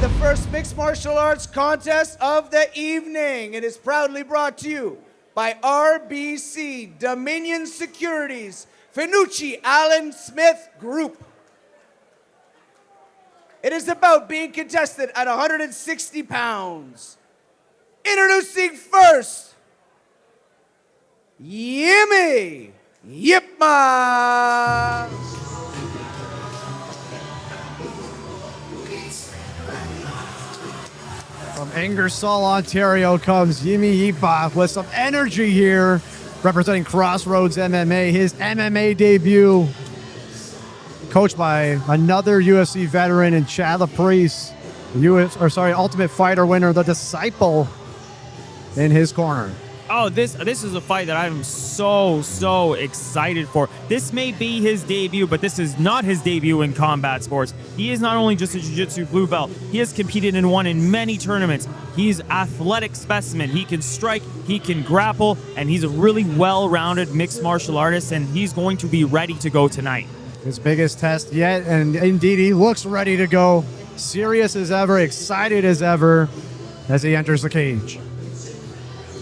the first mixed martial arts contest of the evening. It is proudly brought to you by RBC Dominion Securities, Finucci Allen Smith Group. It is about being contested at 160 pounds. Introducing first, Yme Ypma. From Ingersoll, Ontario comes Yme Ypma with some energy here, representing Crossroads MMA, his MMA debut. Coached by another UFC veteran in Chad Priest, Ultimate Fighter winner, the Disciple, in his corner. Oh, this is a fight that I'm so excited for. This may be his debut, but this is not his debut in combat sports. He is not only just a jiu-jitsu blue belt, he has competed and won in many tournaments. He's athletic specimen. He can strike, he can grapple, and he's a really well-rounded mixed martial artist, and he's going to be ready to go tonight. His biggest test yet, and indeed he looks ready to go. Serious as ever, excited as ever as he enters the cage.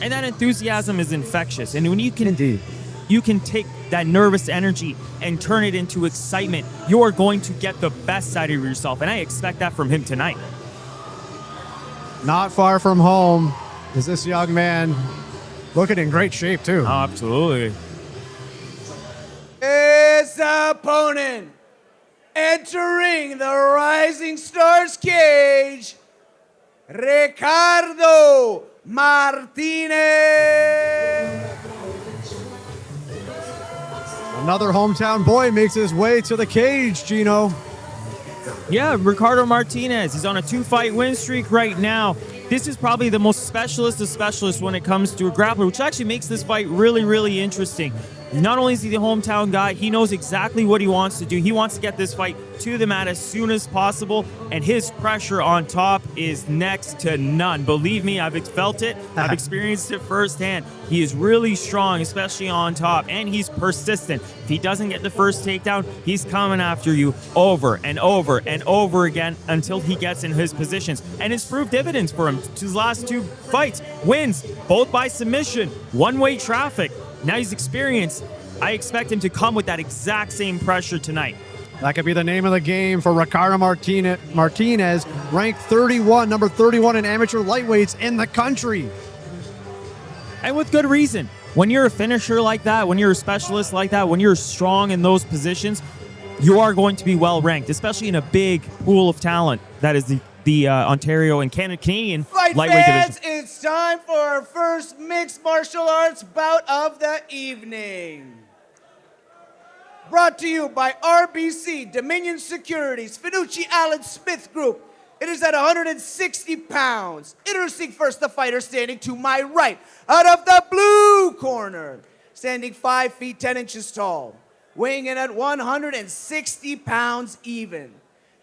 And that enthusiasm is infectious. And when you can, Indeed, you can take that nervous energy and turn it into excitement, you are going to get the best side of yourself. And I expect that from him tonight. not far from home is this young man, looking in great shape too. Oh, absolutely. His opponent, entering the Rising Stars cage, Ricardo Martinez. Another hometown boy makes his way to the cage, Gino. Yeah, Ricardo Martinez. He's on a 2-fight win streak right now. This is probably the most specialist of specialists when it comes to a grappler, which actually makes this fight really interesting. Not only is he the hometown guy, he knows exactly what he wants to do. He wants to get this fight to the mat as soon as possible, and his pressure on top is next to none. Believe me, I've felt it. I've experienced it firsthand. He is really strong, especially on top, and he's persistent. If he doesn't get the first takedown, he's coming after you over and over and over again until he gets in his positions. And it's proved dividends for him. His last 2 fights, wins, both by submission, one-way traffic. Now he's experienced. I expect him to come with that exact same pressure tonight. That could be the name of the game for Ricardo Martinez, ranked 31, number 31 in amateur lightweights in the country. And with good reason. When you're a finisher like that, when you're a specialist like that, when you're strong in those positions, you are going to be well ranked, especially in a big pool of talent that is the Ontario and Canadian Fight lightweight fans, division. it's time for our first mixed martial arts bout of the evening. Brought to you by RBC Dominion Securities, Finucci Allen Smith Group. It is at 160 pounds. Introducing first the fighter standing to my right, out of the blue corner, standing 5 feet 10 inches tall, weighing in at 160 pounds even,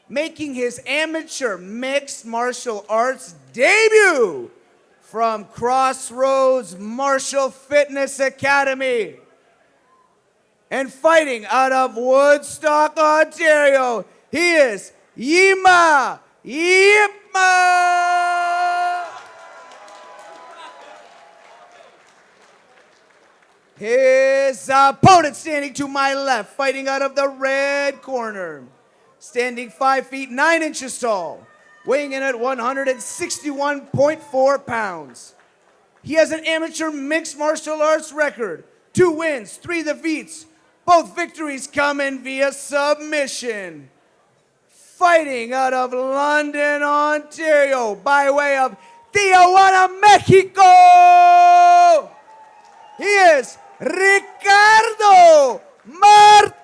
making his amateur mixed martial arts debut from Crossroads Martial Fitness Academy. And fighting out of Woodstock, Ontario, he is Yme Ypma. His opponent standing to my left, fighting out of the red corner, standing 5 feet 9 inches tall, weighing in at 161.4 pounds. He has an amateur mixed martial arts record, 2 wins, 3 defeats. Both victories come in via submission. Fighting out of London, Ontario, by way of Tijuana, Mexico, he is Ricardo Martinez.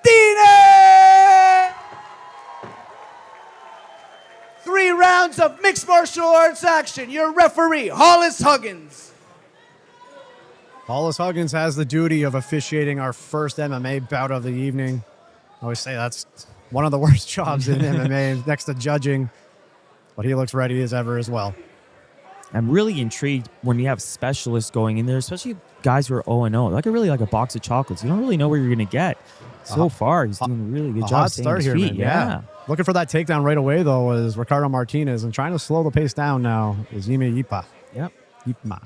3 rounds of mixed martial arts action. Your referee, Hollis Huggins. Hollis Huggins has the duty of officiating our first MMA bout of the evening. I always say that's one of the worst jobs in MMA, next to judging, but he looks ready as ever as well. I'm really intrigued when you have specialists going in there, especially guys who are 0-0. Like really like a box of chocolates. You don't really know where you're going to get. So far, he's doing a really good A job hot staying start on his here, feet. man. Yeah. Looking for that takedown right away, though, was Ricardo Martinez. And trying to slow the pace down now is Yme Ypma. Yep. Ypma.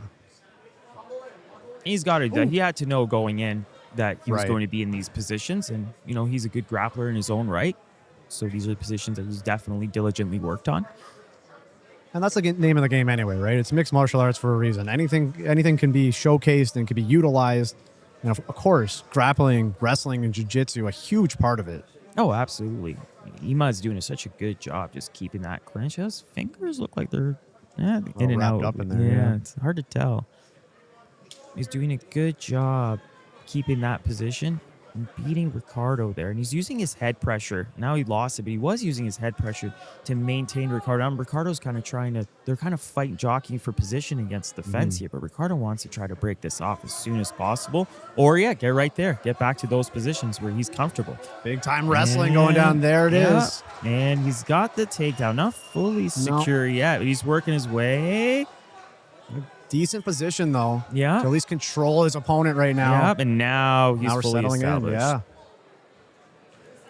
He's got it. He had to know going in that he was Right. going to be in these positions. And, he's a good grappler in his own right. So these are the positions that he's definitely diligently worked on. And that's the name of the game anyway, right? It's mixed martial arts for a reason. Anything can be showcased and can be utilized. And of course, grappling, wrestling, and jiu-jitsu, a huge part of it. Oh, absolutely. Yma's doing such a good job just keeping that clinch. His fingers look like they're in and wrapped out. up in there, yeah. It's hard to tell. He's doing a good job keeping that position and beating Ricardo there. And he's using his head pressure. Now he lost it, but he was using his head pressure to maintain Ricardo. And Ricardo's kind of they're kind of jockeying for position against the fence here. But Ricardo wants to try to break this off as soon as possible. Or, get right there. Get back to those positions where he's comfortable. Big time wrestling going down. There it is. And he's got the takedown. Not fully secure yet, but he's working his way. Decent position, though. Yeah. To at least control his opponent right now. Yep, and now he's Now we're fully settling established.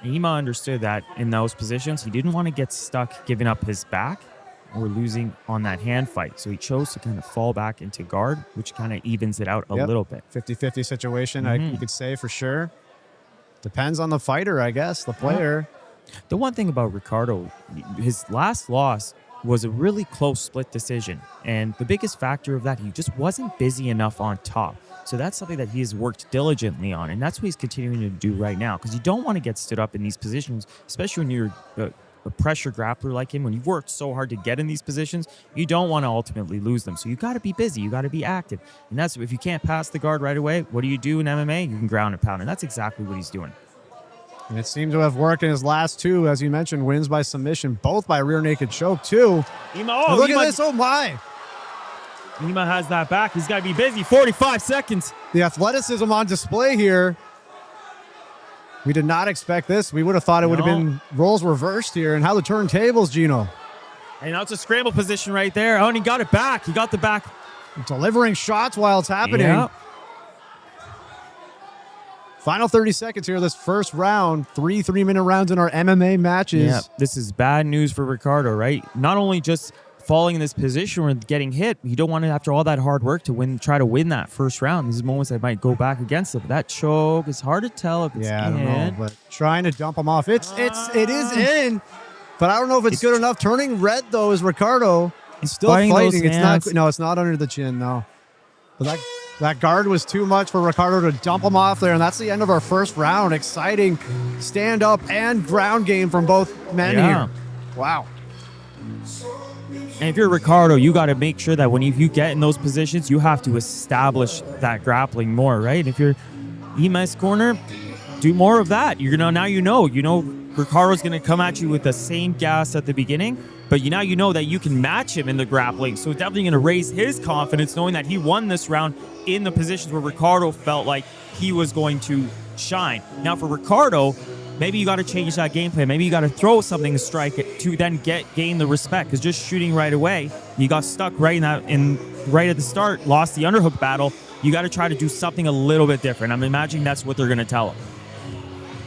in, Yma understood that in those positions, he didn't want to get stuck giving up his back or losing on that hand fight. So he chose to kind of fall back into guard, which kind of evens it out a little bit. 50-50 situation, you could say for sure. Depends on the fighter, I guess, the player. The one thing about Ricardo, his last loss was a really close split decision. And the biggest factor of that, he just wasn't busy enough on top. So that's something that he has worked diligently on. And that's what he's continuing to do right now. Because you don't want to get stood up in these positions, especially when you're a pressure grappler like him. When you've worked so hard to get in these positions, you don't want to ultimately lose them. So you got to be busy. You got to be active. And that's if you can't pass the guard right away, what do you do in MMA? You can ground and pound. And that's exactly what he's doing. And it seemed to have worked in his last two, as you mentioned, wins by submission, both by rear naked choke, too. Yma, Look at this. Oh, my. Yma has that back. He's got to be busy. 45 seconds. The athleticism on display here. We did not expect this. We would have thought it would have been roles reversed here. And how the turntables, Gino. And now it's a scramble position right there. Oh, and he got it back. He got the back. Delivering shots while it's happening. Yep. Final 30 seconds here of this first round. 3 3-minute rounds in our MMA matches. Yeah, this is bad news for Ricardo, right? Not only just falling in this position or getting hit, you don't want to, after all that hard work, to try to win that first round. These moments that might go back against him. But that choke is hard to tell if it's in. I don't know, but trying to dump him off. It is in, but I don't know if it's good enough. Turning red though is Ricardo. He's still fighting. It's not. No, it's not under the chin. No, but that guard was too much for Ricardo to dump him off there, and that's the end of our first round. Exciting stand-up and ground game from both men here. Wow. And if you're Ricardo, you got to make sure that when you get in those positions, you have to establish that grappling more, right? If you're Yme's corner, do more of that. You're gonna now you know Ricardo's gonna come at you with the same gas at the beginning, but now you know that you can match him in the grappling. So it's definitely gonna raise his confidence, knowing that he won this round in the positions where Ricardo felt like he was going to shine. Now for Ricardo, maybe you got to change that game plan. Maybe you got to throw something to strike it to then gain the respect. Because just shooting right away, you got stuck right at the start, lost the underhook battle. You got to try to do something a little bit different. I'm imagining that's what they're going to tell him.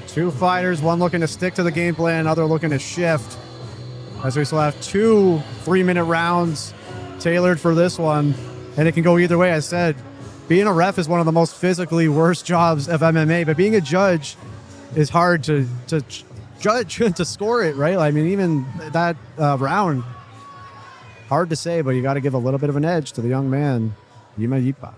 Two fighters, one looking to stick to the game plan, other looking to shift. As we still have 2 3-minute rounds tailored for this one, and it can go either way. I said, being a ref is one of the most physically worst jobs of MMA, but being a judge is hard to judge to score it, right? I mean, even that round, hard to say, but you got to give a little bit of an edge to the young man, Yme Ypma.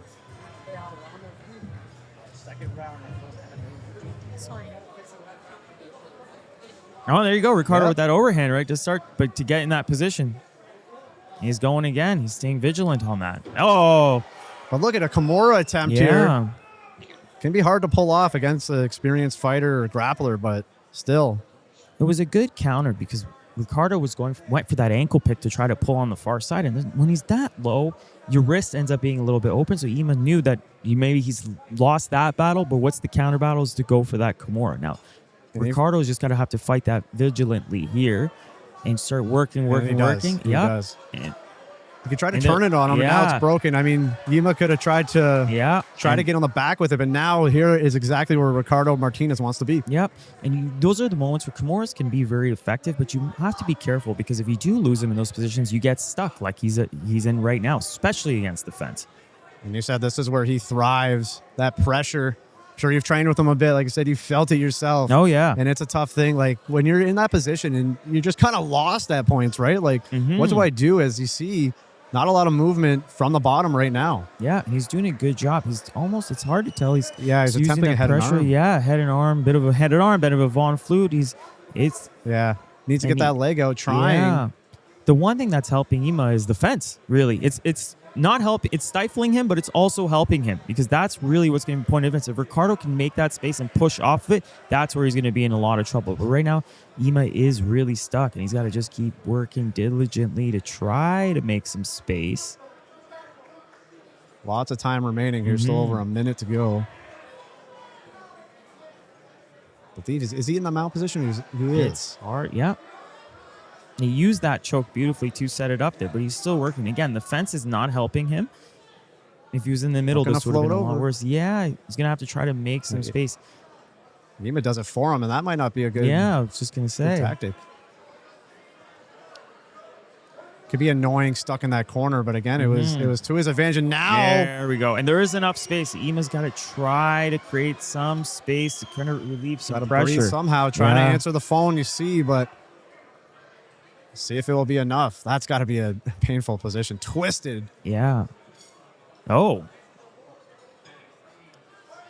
Oh, there you go. Ricardo with that overhand, right, to start, but to get in that position. He's going again. He's staying vigilant on that. Oh. But look at a Kimura attempt here. Can be hard to pull off against an experienced fighter or grappler, but still. It was a good counter because Ricardo went for that ankle pick to try to pull on the far side. And then when he's that low, your wrist ends up being a little bit open. So Yme knew that he's lost that battle, but what's the counter battle is to go for that Kimura. Now, Ricardo's just got to have to fight that vigilantly here and start working. He does. Yeah. Does. You could try to turn it on him, and now it's broken. I mean, Yma could have tried to to get on the back with it, but now here is exactly where Ricardo Martinez wants to be. Yep. And those are the moments where Kimura's can be very effective, but you have to be careful because if you do lose him in those positions, you get stuck like he's in right now, especially against the fence. And you said this is where he thrives, that pressure. I'm sure you've trained with him a bit. Like I said, you felt it yourself. Oh, yeah. And it's a tough thing. Like when you're in that position and you're just kind of lost at points, right? Like, what do I do? As you see, not a lot of movement from the bottom right now. Yeah, and he's doing a good job. He's almost, it's hard to tell. He's attempting a head and arm. Yeah, head and arm, bit of a head and arm, bit of a Von Flute. Needs to get that leg out, trying. Yeah. The one thing that's helping Yma is the fence, really. It's not helping, it's stifling him, but it's also helping him because that's really what's going to be the point of difference. If Ricardo can make that space and push off of it, that's where he's going to be in a lot of trouble. But right now, Yma is really stuck, and he's got to just keep working diligently to try to make some space. Lots of time remaining here, still over a minute to go. But is he in the mount position? He is. It's hard, yeah. He used that choke beautifully to set it up there, but he's still working. Again, the fence is not helping him. If he was in the middle, this would have been a lot worse. Yeah, he's going to have to try to make some space. Yma does it for him, and that might not be a good I was just going to say. Tactic. Could be annoying stuck in that corner, but again, it was to his advantage. And now there we go. And there is enough space. Yma's got to try to create some space to kind of relieve some pressure. Somehow trying to answer the phone, you see, but see if it will be enough. That's got to be a painful position. Twisted. Yeah. Oh.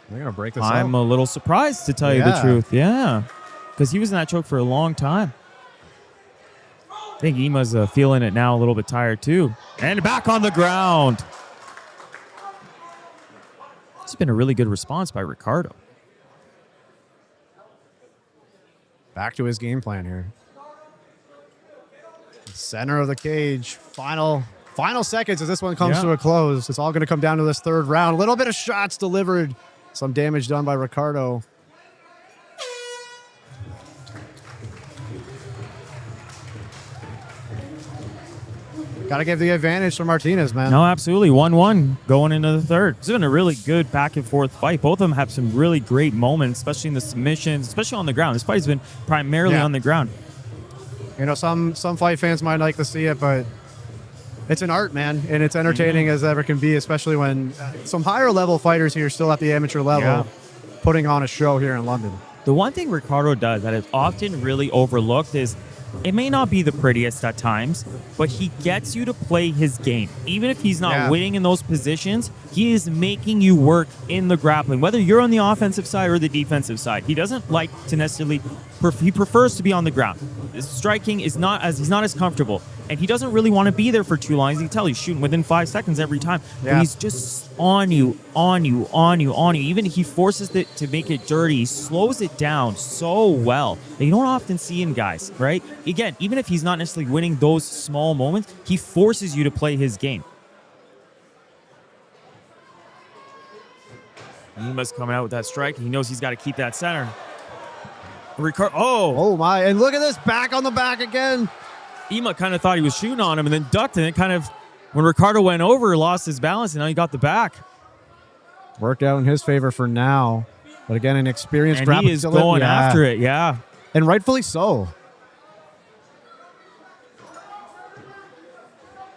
They're going to break this up. I'm a little surprised, to tell you the truth. Yeah. Because he was in that choke for a long time. I think Yma's feeling it now, a little bit tired too. And back on the ground. It's been a really good response by Ricardo. Back to his game plan here. Center of the cage. Final seconds as this one comes to a close. It's all going to come down to this third round. A little bit of shots delivered. Some damage done by Ricardo. Got to give the advantage to Martinez, man. No, absolutely. 1-1 going into the third. It's been a really good back and forth fight. Both of them have some really great moments, especially in the submissions, especially on the ground. This fight's been primarily on the ground. You know, some fight fans might like to see it, but it's an art, man, and it's entertaining as ever can be, especially when some higher level fighters here still at the amateur level putting on a show here in London. The one thing Ricardo does that is often really overlooked is it may not be the prettiest at times, but he gets you to play his game. Even if he's not winning in those positions, he is making you work in the grappling, whether you're on the offensive side or the defensive side. He doesn't like to necessarily, he prefers to be on the ground. His striking is he's not as comfortable, and he doesn't really want to be there for too long. As you can tell, he's shooting within 5 seconds every time. But he's just on you. Even if he forces it to make it dirty, he slows it down so well. You don't often see in guys, right? Again, even if he's not necessarily winning those small moments, he forces you to play his game. Yma's coming out with that strike. He knows he's got to keep that center. Ricardo, oh my, and look at this, back on the back again. Yma kind of thought he was shooting on him and then ducked, and it kind of, when Ricardo went over, lost his balance, and now he got the back. Worked out in his favor for now. But again, an experienced grappler. And he is going after it, And rightfully so.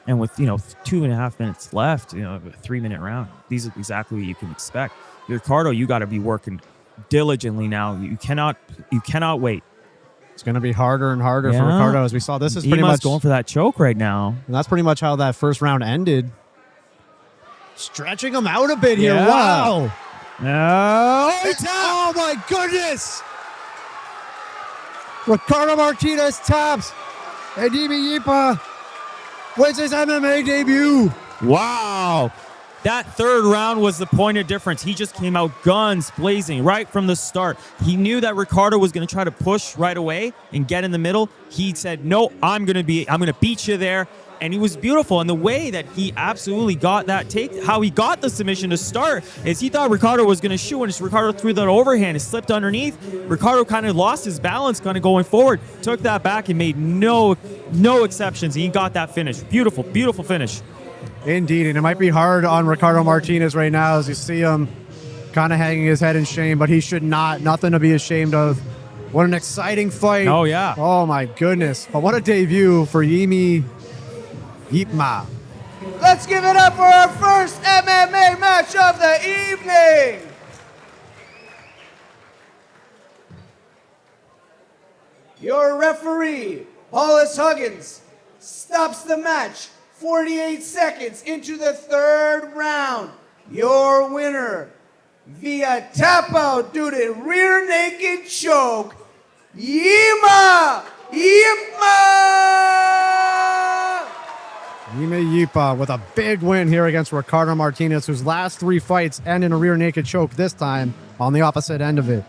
And with, 2.5 minutes left, a 3-minute round, these are exactly what you can expect. Ricardo, you got to be working diligently now. You cannot wait. It's going to be harder and harder for Ricardo, as we saw. This is pretty much going for that choke right now. And that's pretty much how that first round ended. Stretching him out a bit here. Wow. Oh my goodness. Ricardo Martinez taps. And Yme Ypma wins his MMA debut. Wow. That third round was the point of difference. He just came out guns blazing right from the start. He knew that Ricardo was going to try to push right away and get in the middle. He said, "No, I'm going to beat you there." and he was beautiful. And the way that he absolutely got that how he got the submission to start is he thought Ricardo was going to shoot, and Ricardo threw that overhand. It slipped underneath. Ricardo kind of lost his balance kind of going forward, took that back and made no exceptions. He got that finish. Beautiful, beautiful finish. Indeed, and it might be hard on Ricardo Martinez right now as you see him kind of hanging his head in shame, but he should nothing to be ashamed of. What an exciting fight. Oh, yeah. Oh, my goodness. But what a debut for Yme Ypma. Let's give it up for our first MMA match of the evening. Your referee, Paulus Huggins, stops the match 48 seconds into the third round. Your winner, via tap out due to rear naked choke, Yme Ypma! Yme Ypma with a big win here against Ricardo Martinez, whose last 3 fights end in a rear naked choke, this time on the opposite end of it.